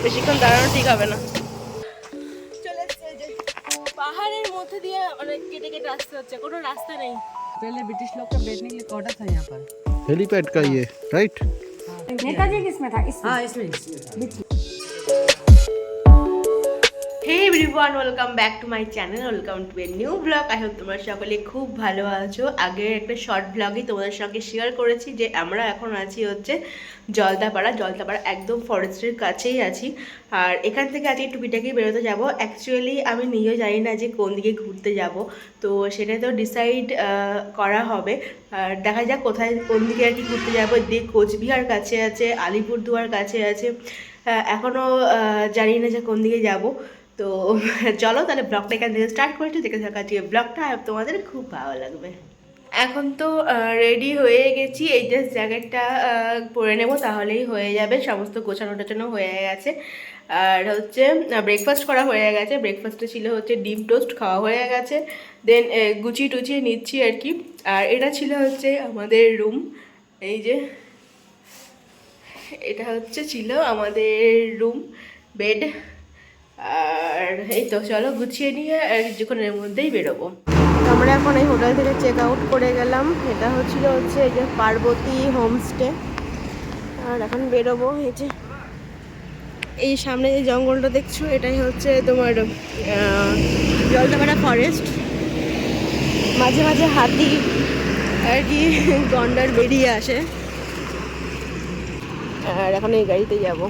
বেশিক্ষণ দাঁড়ানো ঠিক হবে না। চলে এসছে যে পাহাড়ের মধ্যে দিয়ে অনেক কেটে কেটে আসতে হচ্ছে, কোনো রাস্তা নেই। पहले ब्रिटिश लोग का बैठने के लिए क्वार्टर था यहाँ पर। हेलीपैड का ये राइट। नेताजी किसमें था? इसमें। हाँ इसमें। Hey everyone, welcome back to my channel, welcome to a new vlog. I hope তোমরা সকলে খুব ভালো আছো। আগের একটা শর্ট ব্লগে তোমাদের সঙ্গে শেয়ার করেছি যে আমরা এখন আছি হচ্ছে জলদাপাড়া একদম ফরেস্টের কাছেই আছি। আর এখান থেকে আজকে টুপিটাকেই বেরোতে যাব। অ্যাকচুয়ালি আমি নিজেও জানি না যে কোন দিকে ঘুরতে যাব, তো সেটা তো ডিসাইড করা হবে। আর দেখা যাক কোথায় কোন দিকে আর কি ঘুরতে যাবো। দিয়ে কোচবিহার কাছে আছে, আলিপুরদুয়ার কাছে আছে, এখনও জানি না যে কোন দিকে যাব। তো চলো তাহলে ব্লগটা এখান থেকে স্টার্ট করছি। দেখে থাকা আজকে ব্লগটা তোমাদের খুব ভালো লাগবে। এখন তো রেডি হয়ে গেছি, এই জাস্ট জ্যাকেটটা পরে নেব তাহলেই হয়ে যাবে। সমস্ত গোছানো টোছানো হয়ে গেছে। আর হচ্ছে ব্রেকফাস্ট করা হয়ে গেছে। ব্রেকফাস্টে ছিল হচ্ছে ডিম টোস্ট, খাওয়া হয়ে গেছে। দেন গুছিয়ে টুচিয়ে নিচ্ছি আর কি। আর এটা ছিল হচ্ছে আমাদের রুম, এই যে এটা হচ্ছে ছিল আমাদের রুম, বেড। আর এই তো চলো গুছিয়ে নিয়ে আর কিছুক্ষণের মধ্যেই বেরোবো। আমরা এখন এই হোটেল থেকে চেক আউট করে গেলাম। এটা হচ্ছে এই যে পার্বতী হোমস্টে। আর এখন বেরোবো। এই যে এই সামনে যে জঙ্গলটা দেখছো, এটাই হচ্ছে তোমার জলদাপাড়া ফরেস্ট। মাঝে মাঝে হাতি আর কি গন্ডার বেরিয়ে আসে। আর এখন এই গাড়িতে যাবো।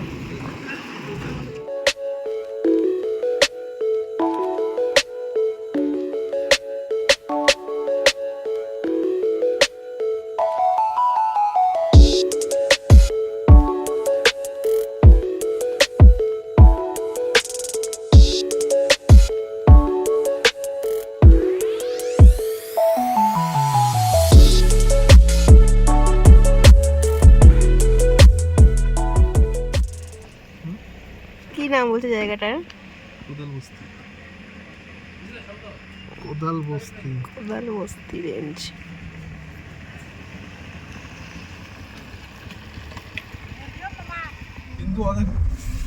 কি নাম বলছে জায়গাটার? কোদাল বস্তি রেঞ্জ। কিন্তু অনেক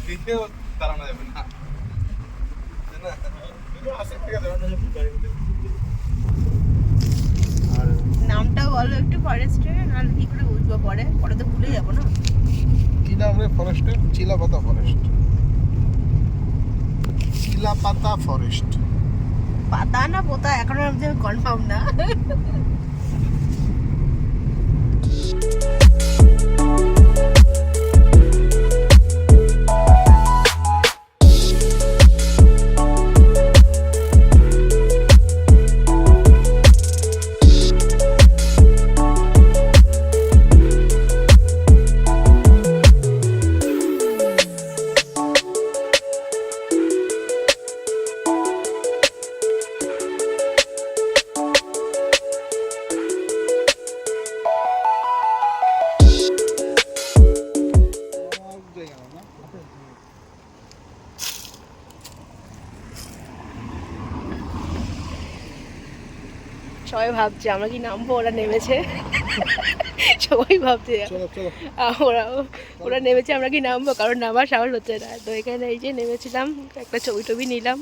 দেখেও দাঁড়ানো যাবে না। নামটা বলো একটু ফরেস্টের, নাহলে কি করে বুঝবো? পরে তো ভুলে যাবো না। কি নাম রে ফরেস্টের? চিলাপাতা ফরেস্ট। চিলাপাতা ফরেস্ট। পাতা না পোতা এখনো আমি কনফার্ম না। সবাই ভাবছে আমরা কি নামবো, ওরা নেমেছে। সবাই ভাবছে ওরা নেমেছে, আমরা কি নামবো, কারণ নামার সাহস হচ্ছে না। তো এখানে এই যে নেমেছিলাম, একটা ছবি টবি নিলাম।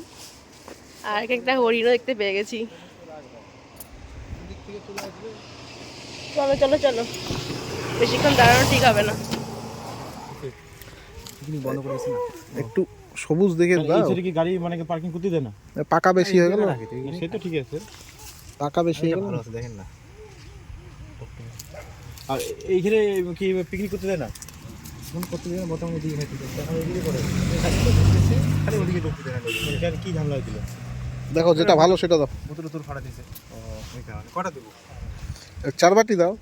আর একটা হরিণও দেখতে পেয়ে গেছি। চলো চলো চলো, বেশিক্ষণ দাঁড়ানো ঠিক হবে না। একটু সবুজ দেখে দাও। কি গাড়ি মানে পার্কিং করতে দেয় না? পাকা বেশি হয়ে গেল। সে তো ঠিক আছে, পাকা বেশি হয়ে গেল। ভালো আছে, দেখেন না। আর এইখানে কি পিকনিক করতে দেয় না? ফোন করতে দেয় না, বর্তমানে দিকে খাইতে দেয়। এখন ওইদিকে করে খালি ওদিকে ঢুকতে দেয় না। এখানে কি ঝামেলা হয়েছিল? দেখো যেটা ভালো সেটা দাও। বোতল তোর ফাটা দিয়েছে। ও ওই কারণে কটা দেবো? 4 বাটি দাও।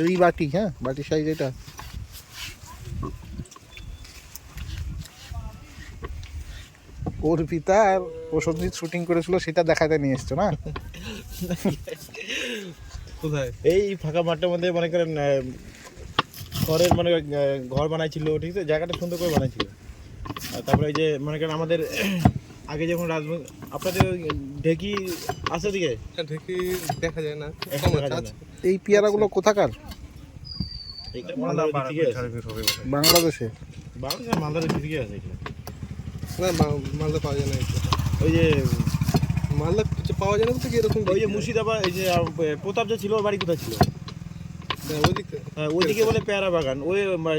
এই বাটি, হ্যাঁ বাটি সাইজ এটা। ওর পিতা আর প্রসঞ্জিৎ শুটিং করেছিল, সেটা দেখাতে নিয়ে এসছো না? কোথায়? এই ফাঁকা মাঠের মধ্যে মনে করেন খড়ের মানে ঘর বানাইছিল, ঠিক আছে, জায়গাটা সুন্দর করে বানাইছিল। আর তারপরে এই যে মনে করেন আমাদের আগে যখন আপনাদের ঢেকি আছে দিকে, ঢেকি দেখা যায় না। এই পেয়ারাগুলো কোথাকার? এইটা মালদার দিক থেকে আছে বাংলাদেশে বাংলাদেশ মালদার দিক থেকে আছে এটা না মালদা পাওয়া যায় না এটা। ওই যে মালদা কিছু পাওয়া যায় না বলতে কি এরকম ওই যে মুর্শিদাবাদ এই যে প্রতাপ যে ছিল ওর বাড়ি কোথায় ছিল ওই দিকে হ্যাঁ ওইদিকে বলে পেয়ারা বাগান ওই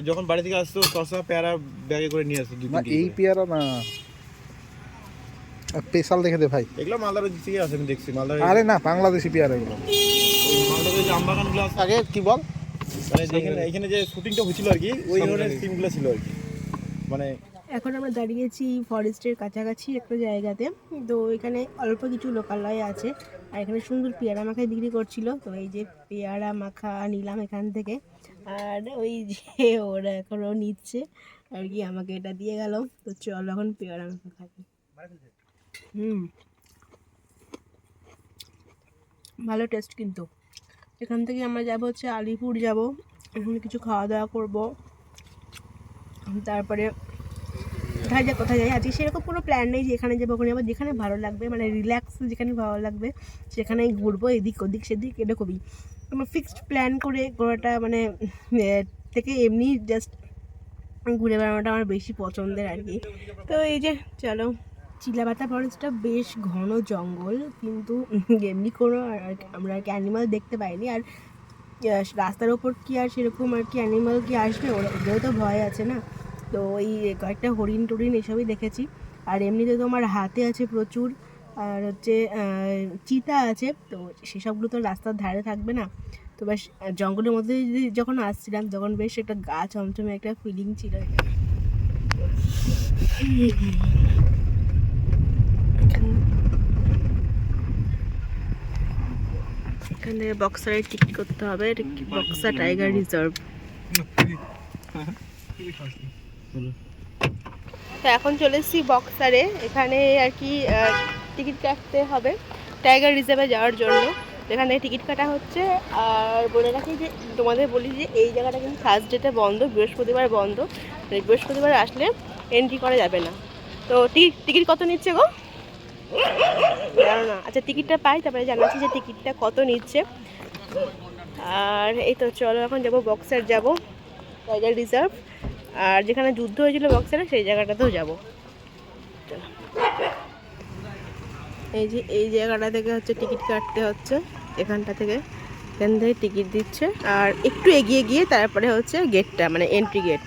যখন বাড়ি থেকে আসতো শসা পেয়ারা ব্যাগে করে নিয়ে আসতো না এই পেয়ারা না স্পেশাল দেখে দে ভাই এগুলো মালদার দিক থেকে আছে আমি দেখছি মালদার আরে না বাংলাদেশি পেয়ারা এগুলো মালদার যে আম বাগানগুলো আছে আগে কি বল মানে যেখানে এখানে যে শুটিংটা হচ্ছিল আর কি ওই ধরনের সিমগুলো ছিল আর কি মানে এখন আমরা দাঁড়িয়েছি ফরেস্টের কাছাকাছি একটা জায়গাতে, তো এখানে অল্প কিছু লোকালয় আছে আর এখানে সুন্দর পেয়ারা মাখা বিক্রি করছিল, তো এই যে পেয়ারা মাখা নিলাম এখান থেকে। আর ওই যে ওরা এখনও নিচ্ছে আর কি, আমাকে এটা দিয়ে গেল। তো চল এখন পেয়ারা মাখা খাবি। ভালো টেস্ট কিন্তু। এখান থেকে আমরা যাব হচ্ছে আলিপুর যাব, ওখানে কিছু খাওয়া দাওয়া করব, তারপরে কোথায় যাই আজকে সেরকম কোনো প্ল্যান নেই যে এখানে যাবো ওখানে যাবো, যেখানে ভালো লাগবে মানে রিল্যাক্স যেখানে ভালো লাগবে সেখানেই ঘুরবো, এদিক ওদিক সেদিক এরকমই। আমরা ফিক্সড প্ল্যান করে ঘোরাটা মানে থেকে এমনি জাস্ট ঘুরে বেড়ানোটা আমার বেশি পছন্দের আর কি। তো এই যে চলো, চিলাপাতা ফরেস্টটা বেশ ঘন জঙ্গল, কিন্তু এমনি কোনো আমরা আর কি অ্যানিমাল দেখতে পাইনি। আর রাস্তার ওপর কি আর সেরকম আর কি অ্যানিমাল কি আসবে, ওদেরও তো ভয় আছে না। তো ওই কয়েকটা হরিণ টরিণ এসবই দেখেছি। আর এমনিতে তো আমার হাতে আছে প্রচুর, আর হচ্ছে চিতা আছে, তো সেসবগুলো তো রাস্তার ধারে থাকবে না। তো বেশ জঙ্গলের মধ্যে যখন আসছিলাম তখন বেশ একটা গা চমচমে একটা ফিলিং ছিল। এখান থেকে বক্সারের টিকিট করতে হবে, বক্সা টাইগার রিজার্ভ। তো এখন চলে এসেছি বক্সারে, এখানে আর কি টিকিট কাটতে হবে টাইগার রিজার্ভে যাওয়ার জন্য। এখানে টিকিট কাটা হচ্ছে। আর বলে রাখি যে তোমাদের বলি যে এই জায়গাটা কিন্তু থার্সডেতে বন্ধ, বৃহস্পতিবার বন্ধ, বৃহস্পতিবার আসলে এন্ট্রি করা যাবে না। তো টিকিট কত নিচ্ছে গো? জানো না? আচ্ছা টিকিটটা পাই তারপরে জানাচ্ছি যে টিকিটটা কত নিচ্ছে। আর এই তো চলো এখন যাবো বক্সার, যাব টাইগার রিজার্ভ, আর যেখানে যুদ্ধ হয়েছিল বক্সারে সেই জায়গাটাতেও যাব। এই যে এই জায়গাটা থেকে হচ্ছে টিকিট কাটতে হচ্ছে, এখান থেকে টিকিট দিচ্ছে। আর একটু এগিয়ে গিয়ে তারপরে হচ্ছে গেটটা মানে এন্ট্রি গেট।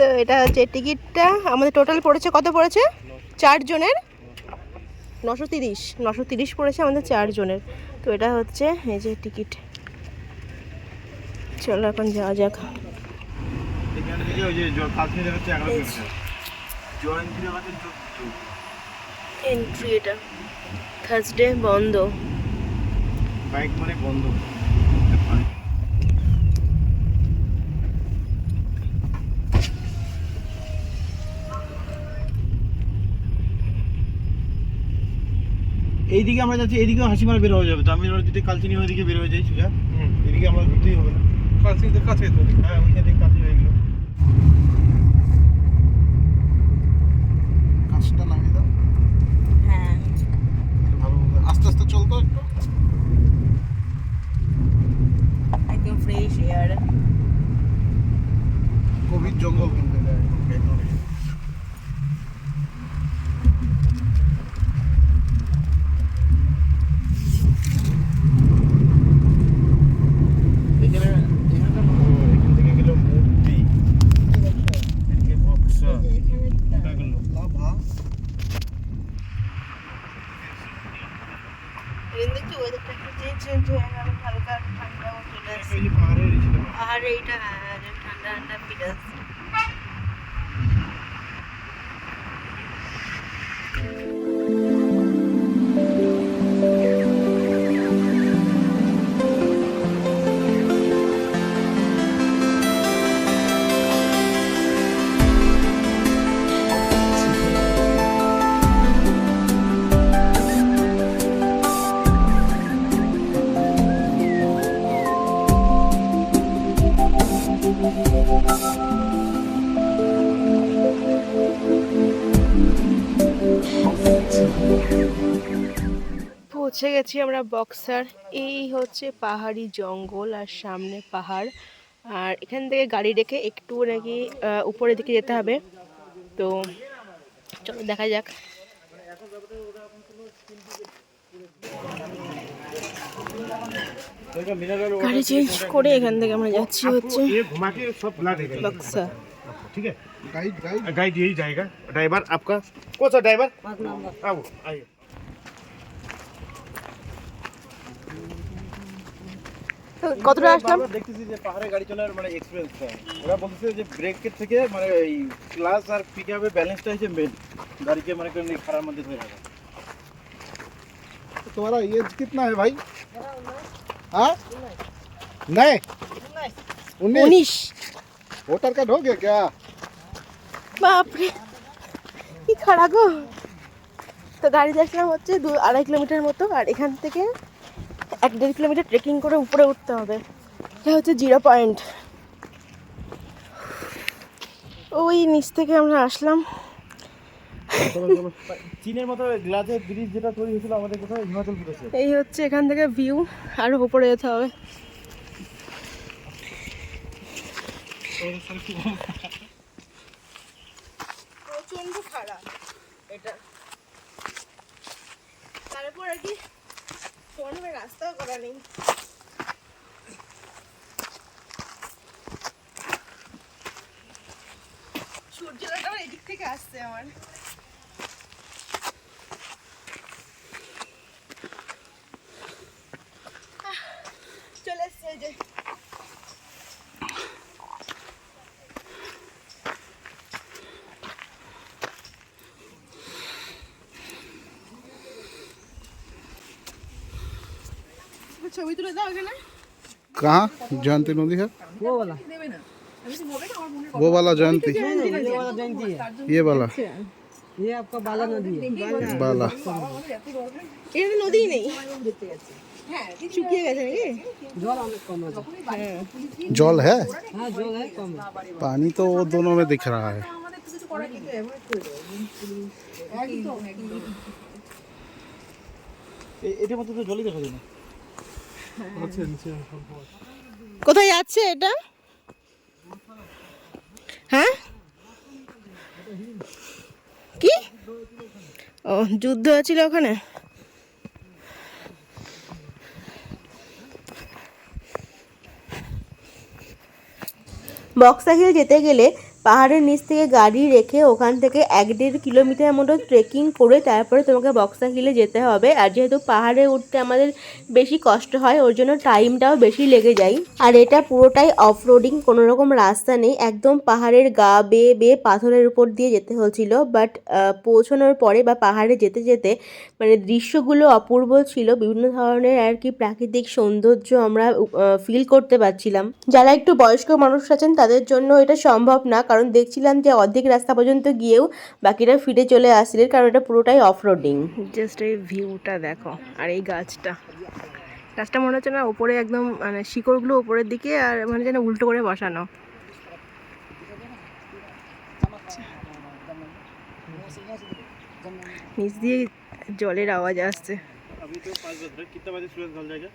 তো এটা হচ্ছে টিকিটটা আমাদের টোটাল পড়েছে, কত পড়েছে? 4 জনের 930 পড়েছে আমাদের 4 জনের। তো এটা হচ্ছে এই যে টিকিট। চলো এখন যাওয়া যাক। এন্ট্রি এটা থার্সডে বন্ধ, বাইক মানে বন্ধ। এইদিকে আমরা যাচ্ছি, এইদিকে হাসিমারা বের হয়ে যাবে। তো আমি যদি কালচিনি ওইদিকে বের হয়ে যাই সোজা, এদিকে আমরা ঘুরতেই হবে না। কাছে কাছে তো হ্যাঁ ওইখান থেকে কাছে হয়ে গেল। কাজটা নামিয়ে দাও। হ্যাঁ ভালো হবে, আস্তে আস্তে চলতো একটু। একদম ফ্রেশ এয়ার। গভীর জঙ্গল কিন্তু এটা একদম। এখান থেকে গেল মূর্তি, এদিকে বক্সা, ওটা গেল লাভা। দেখছি ওয়েদারটা একটু চেঞ্জ হয়ে গেল, হালকা ঠান্ডা চলে আসছে। এই যে পাহাড়ের ছিল আর এইটা হ্যাঁ ঠান্ডা ঠান্ডা ফিল আসছে। পৌঁছে গেছি আমরা বক্সার। এই হচ্ছে পাহাড়ি জঙ্গল আর সামনে পাহাড়, আর এখান থেকে গাড়ি রেখে একটু নাকি উপরের দিকে যেতে হবে। তো চলো দেখা যাক। গাড়ি চেঞ্জ করে এখান থেকে আমরা যাচ্ছি হচ্ছে बक्सा। ठीक है, गाइड यही जाएगा। ड्राइवर आपका कौन सा ड्राइवर? आओ आइए। কতটা আসলাম? দেখতেছি যে পাহাড়ে গাড়ি চলার মানে এক্সপেরিয়েন্সটা, ওরা বলতেছে যে ব্রেকের থেকে মানে এই ক্লাস আর পিকআপের ব্যালেন্সটা হচ্ছে মেন, গাড়িকে মানে কোন খারাপ মধ্যে ধরে রাখা। तुम्हारा एज कितना है भाई? हाँ नहीं 19 वोटर कार्ड हो गया क्या? বাপরে কি খাড়া গো। তো গাড়িতে আসলাম হচ্ছে 2-2.5 কিলোমিটার মতো, আর এখান থেকে 1-1.5 কিলোমিটার ট্রেকিং করে উপরে উঠতে হবে। এটা হচ্ছে 0 পয়েন্ট। ওই নিচ থেকে আমরা আসলাম। চীনের মতো গ্লাসের ব্রিজ যেটা তৈরি হয়েছিল আমাদের কোথায় হিমাচল প্রদেশে। এই হচ্ছে এখান থেকে ভিউ, আরো উপরে যেতে হবে। প্রচন্ড খারাপ এটা, তারপর আর কি ফোনে রাস্তাও করা নেই। সূর্যটা এদিক থেকে আসছে আমার। চলে এসছে এই যে। ছবি তুলে দাও এখানে। कहाँ जयंती नदी है? वो वाला जयंती, ये वाला जयंती है, ये वाला ये आपका बाला नदी है। वाला এটা নদী নেই, শুকিয়ে গেছে নাকি? जल अनेक कम है। जल है, हाँ जल है कम है। पानी तो वो दोनों में दिख रहा है। এটার মধ্যে তো জলই দেখা যায় না। কোথায় যাচ্ছে এটা? হ্যাঁ কি ও যুদ্ধ হচ্ছিল ওখানে? বক্সা হিল যেতে গেলে পাহাড়ের নিচ থেকে গাড়ি রেখে ওখান থেকে 1-1.5 কিলোমিটার মতো ট্রেকিং করে তারপরে তোমাকে বক্সা হিলে যেতে হবে। আর যেহেতু পাহাড়ে উঠতে আমাদের বেশি কষ্ট হয়, ওর জন্য টাইমটাও বেশি লেগে যায়। আর এটা পুরোটাই অফ রোডিং, কোনো রকম রাস্তা নেই, একদম পাহাড়ের গা বেয়ে বেয়ে পাথরের উপর দিয়ে যেতে হচ্ছিল। বাট পৌঁছানোর পরে বা পাহাড়ে যেতে যেতে মানে দৃশ্যগুলো অপূর্ব ছিল, বিভিন্ন ধরনের আর কি প্রাকৃতিক সৌন্দর্য আমরা ফিল করতে পারছিলাম। যারা একটু বয়স্ক মানুষ আছেন তাদের জন্য এটা সম্ভব না, কারণ দেখছিলাম যে অর্ধেক রাস্তা পর্যন্ত গিয়েও বাকিরা ফিরে চলে আসছিলেন, কারণ এটা পুরোটাই অফ রোডিং। জাস্ট এই ভিউটা দেখো, আর এই গাছটা মনে হচ্ছে না উপরে একদম মানে শিকড়গুলো উপরের দিকে, আর মানে যেন উল্টো করে বসানো। নিচ দিয়ে জলের আওয়াজ আসছে। अभी तो 5 बज रहा है, कितना बजे सूरज ढल जाएगा?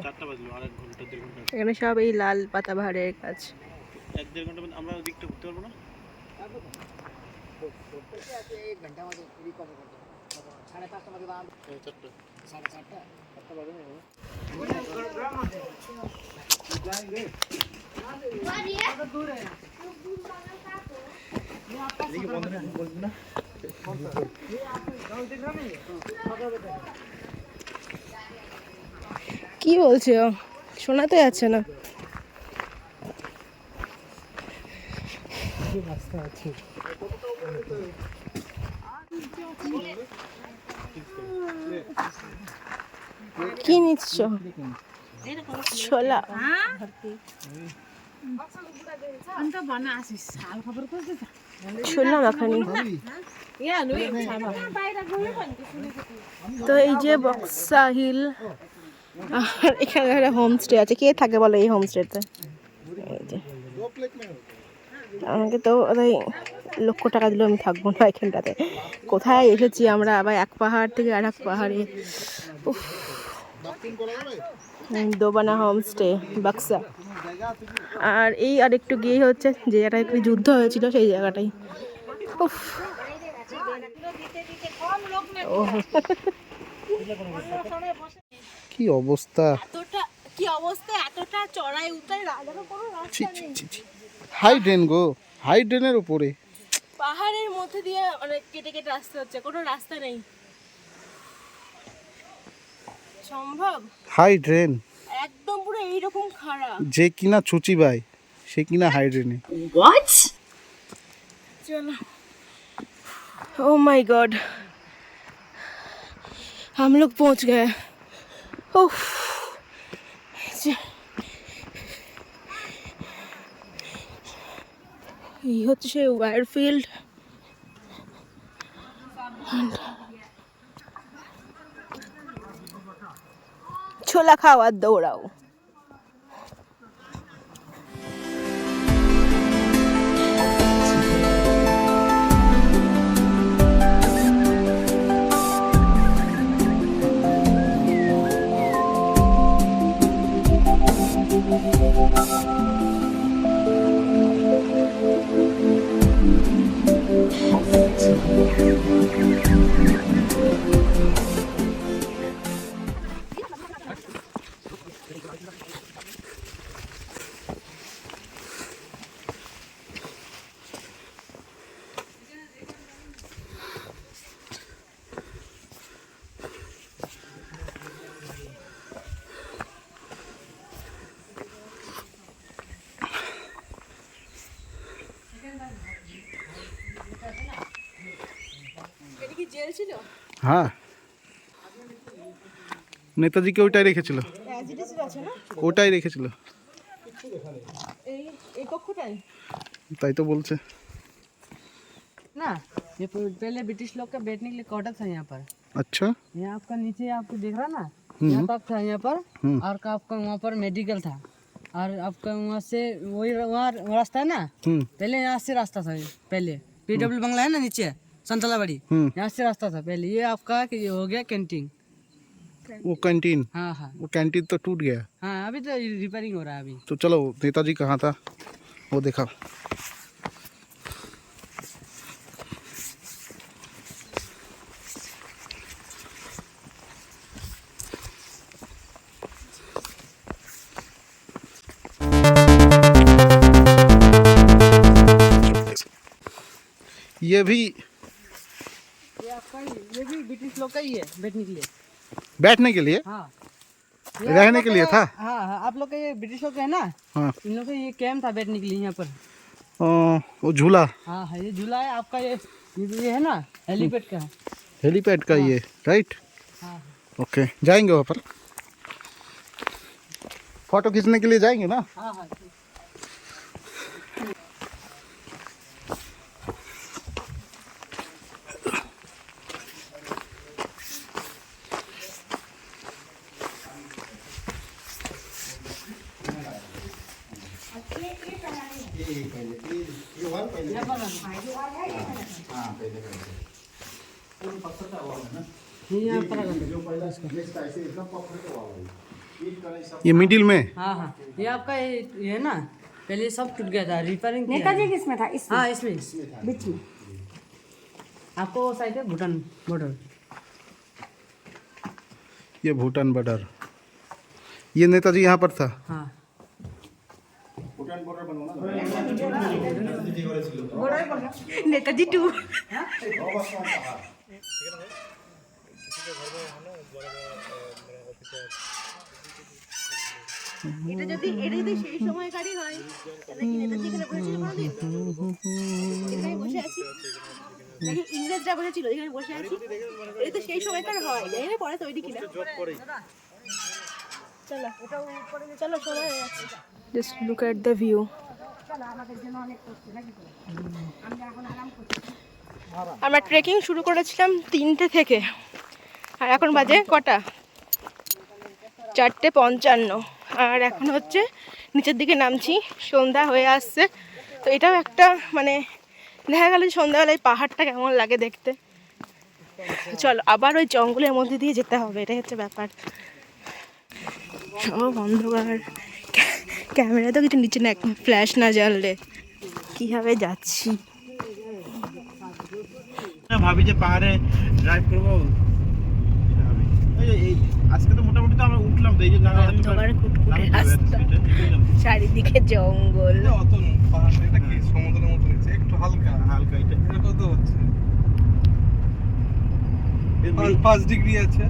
4টা বাজলো, আর 1-1.5 ঘন্টা। এখানে সব এই লাল পাতা বাহারের গাছ। 1-1.5 ঘন্টা মধ্যে আমরা ওদিকটা ঘুরতে পারবো না? কি বলছো? শোনাতে যাচ্ছে না। কি নিচ্ছ? ছোলা। ছোলা মাখানি। তো এই যে বক্সা হিল, আর এখানে একটা হোমস্টে আছে। কে থাকে বলো এই হোমস্টেতে? এই যে আমাকে তো লক্ষ টাকা দিলেও আমি থাকবো না এখানটাতে। কোথায় এসেছি আমরা আবার, এক পাহাড় থেকে আর এক পাহাড়ে। উফ। দোবানা হোমস্টে বাক্সা। আর এই আর একটু গিয়ে হচ্ছে যে জায়গাটায় একটু যুদ্ধ হয়েছিল সেই জায়গাটাই। উফ। কি অবস্থা, এতটা কি অবস্থা, এতটা চড়াই উতাই কোনো ছি রাস্তা ছি নেই। ছি ছি। হাই ড্রেন গো, হাই ড্রেনের উপরে। পাহাড়ের মধ্যে দিয়ে মানে কেটে কেটে আসতে হচ্ছে, কোনো রাস্তা নেই। সম্ভব? হাই ড্রেন, একদম পুরো এইরকম খারাপ। যে কিনা ছুচি ভাই সে কিনা হাই ড্রেনে। चलो ओ माय गॉड हम लोग पहुंच गए। उफ। ये হচ্ছে সেই ওয়ারফিল্ড। ছোলা খাওয়ার দৌড়াও। এটা কি জেল ছিল? হ্যাঁ, নেতাজিকে ওইটাই রেখেছিল, অ্যাজিডিসি আছে না ওটাই রেখেছিল, এই এই কক্ষটাই। তাই তো বলছে। ना ये पहले ब्रिटिश लोग का बैठने के लिए क्वार्टर था यहाँ पर। अच्छा, यहाँ आपका नीचे आपको दिख रहा ना, यहाँ तक था यहाँ पर। और का आपका वहाँ पर मेडिकल था, और आपका वहाँ से वही वहाँ रास्ता है ना, पहले यहाँ से रास्ता था पहले। PW बंगला है ना नीचे संतलाबाड़ी, यहाँ से रास्ता था पहले। ये आपका कि ये हो गया कैंटीन। वो कैंटीन, हाँ हाँ वो कैंटीन तो टूट गया। हाँ, अभी तो रिपेयरिंग हो रहा है अभी। तो चलो नेताजी कहाँ था वो देखा। ये भी ये आपका ये भी ब्रिटिश लोग का ही है बैठने के लिए। बैठने के लिए, हाँ, रहने के लिए था। हाँ हाँ, आप लोग का ये ब्रिटिश लोग का है ना, हाँ, इन लोग का ये कैंप था बैठने के लिए यहाँ पर। वो झूला, हाँ हाँ, ये झूला है आपका। ये है ना हेलीपैड का है। हेलीपैड का ये, राइट। हाँ ओके, जाएंगे वहाँ पर फोटो खींचने के लिए जाएंगे ना। हाँ हाँ। यहाँ पर ये मिडिल में। हाँ हाँ, ये आपका ये है ना, पहले सब टूट गया था, रिपेयरिंग किया नेताजी है। किसमें था? इसमें? हाँ इसमें बीच में। आपको वो साइड है भूटान बॉर्डर। ये भूटान बॉर्डर, ये नेताजी यहाँ पर था। हाँ নেতাজি টু। এটা যদি সেই সময়কারই হয় তাহলে কি নেতাজি এখানে বসেছিল কোনোদিন? এখানে বসে আছি নাকি ইংরেজরা বসেছিল এখানে বসে আছি? এটা তো সেই সময়কার হয়, জানি না পরে তৈরি কিনা। চলো চলো সবাই যাচ্ছি। Just look at the view. আমরা ট্রেকিং শুরু করেছিলাম 3টে থেকে, আর এখন বাজে কটা? 4:55। আর এখন হচ্ছে নিচের দিকে নামছি, সন্ধ্যা হয়ে আসছে। তো এটাও একটা মানে দেখা গেল সন্ধ্যাবেলায় পাহাড়টা কেমন লাগে দেখতে। চলো আবার ওই জঙ্গলের মধ্যে দিয়ে যেতে হবে, এটাই হচ্ছে ব্যাপার। সব অন্ধকার, ক্যামেরা তো কিছু নিচে না, ফ্ল্যাশ না জ্বাললে কীভাবে যাচ্ছি। ভাবি যে পাহাড়ে ড্রাইভ করবো, এই আজকে তো মোটামুটি তো আমরা উঠলাম, তো এই যে অন্ধকার কুটকুটে রাস্তা, চারিদিকে জঙ্গল। অত পাহাড়, এটা কি সমুদ্রের মতো নিচে একটু হালকা হালকা এটা এটা কত হচ্ছে 5 ডিগ্রি আছে।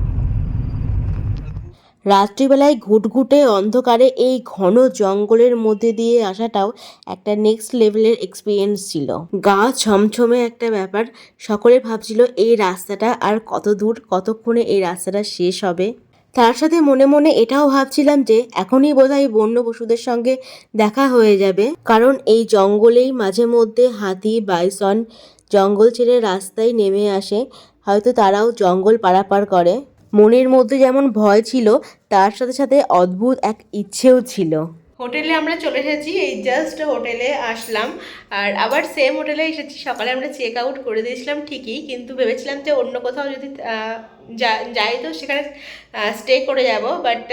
রাত্রিবেলায় ঘুটঘুটে অন্ধকারে এই ঘন জঙ্গলের মধ্যে দিয়ে আসাটাও একটা নেক্সট লেভেলের এক্সপিরিয়েন্স ছিল। গা ছমছমে একটা ব্যাপার। সকলে ভাবছিল এই রাস্তাটা আর কত দূর, কতক্ষণে এই রাস্তাটা শেষ হবে। তার সাথে মনে মনে এটাও ভাবছিলাম যে এখনই বোধহয় বন্য পশুদের সঙ্গে দেখা হয়ে যাবে, কারণ এই জঙ্গলেই মাঝে মধ্যে হাতি, বাইসন জঙ্গল ছেড়ে রাস্তায় নেমে আসে, হয়তো তারাও জঙ্গল পারাপার করে। মনের মধ্যে যেমন ভয় ছিল, তার সাথে সাথে অদ্ভুত এক ইচ্ছেও ছিল। হোটেলে আমরা চলে এসেছি, এই জাস্ট হোটেলে আসলাম, আর আবার সেম হোটেলে এসেছি। সকালে আমরা চেক আউট করে দিয়েছিলাম ঠিকই, কিন্তু ভেবেছিলাম যে অন্য কোথাও যদি যাই তো সেখানে স্টে করে যাব, বাট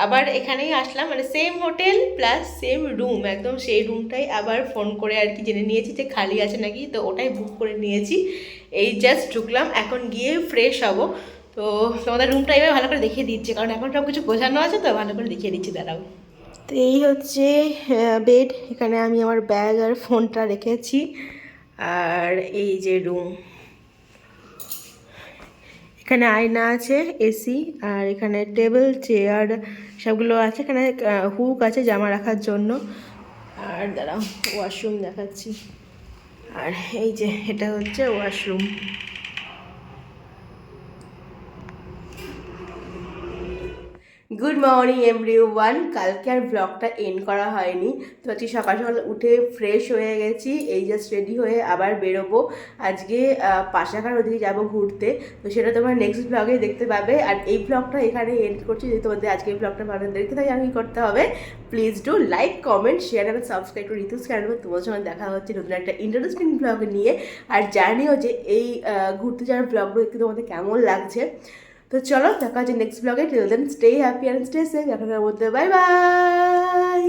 আবার এখানেই আসলাম, মানে same hotel plus same room, একদম সেই রুমটাই আবার ফোন করে আর কি জেনে নিয়েছি যে খালি আছে নাকি, তো ওটাই বুক করে নিয়েছি। এই জাস্ট ঢুকলাম, এখন গিয়ে ফ্রেশ হব। তো তোমাদের রুমটা এবার ভালো করে দেখিয়ে দিচ্ছে, কারণ এখন সব কিছু গোছানো আছে, তো ভালো করে দেখিয়ে দিচ্ছি, দাঁড়াও। তো এই হচ্ছে বেড, এখানে আমি আমার ব্যাগ আর ফোনটা রেখেছি, আর এই যে রুম, এখানে আয়না আছে, এসি, আর এখানে টেবিল, চেয়ার সবগুলো আছে। এখানে হুক আছে জামা রাখার জন্য, আর দাঁড়াও ওয়াশরুম দেখাচ্ছি, আর এই যে এটা হচ্ছে ওয়াশরুম। Good morning everyone. কালকে আর ব্লগটা এন্ড করা হয়নি, তো আজকে সকাল সকাল উঠে ফ্রেশ হয়ে গেছি, এই জাস্ট রেডি হয়ে আবার বেরোবো। আজকে পাশাকার ওদিকে যাবো ঘুরতে, তো সেটা তোমরা নেক্সট ব্লগে দেখতে পাবে। আর এই ব্লগটা এখানে এন্ড করছি। যদি তোমাদের আজকে এই ব্লগটা ভালো দেখতে থাকে আমি করতে হবে, please do like, comment, share এবং সাবস্ক্রাইব টু ঋতুস চ্যানেল। তোমাদের সঙ্গে দেখা হচ্ছে নতুন একটা ইন্টারেস্টিং ব্লগ নিয়ে, আর জানিও যে এই ঘুরতে যাওয়ার ব্লগগুলো দেখতে তোমাদের কেমন লাগছে। তো চলো দেখা হচ্ছে নেক্সট ব্লগে। Till then stay happy and stay safe. এখনকার মধ্যে বাই বাই।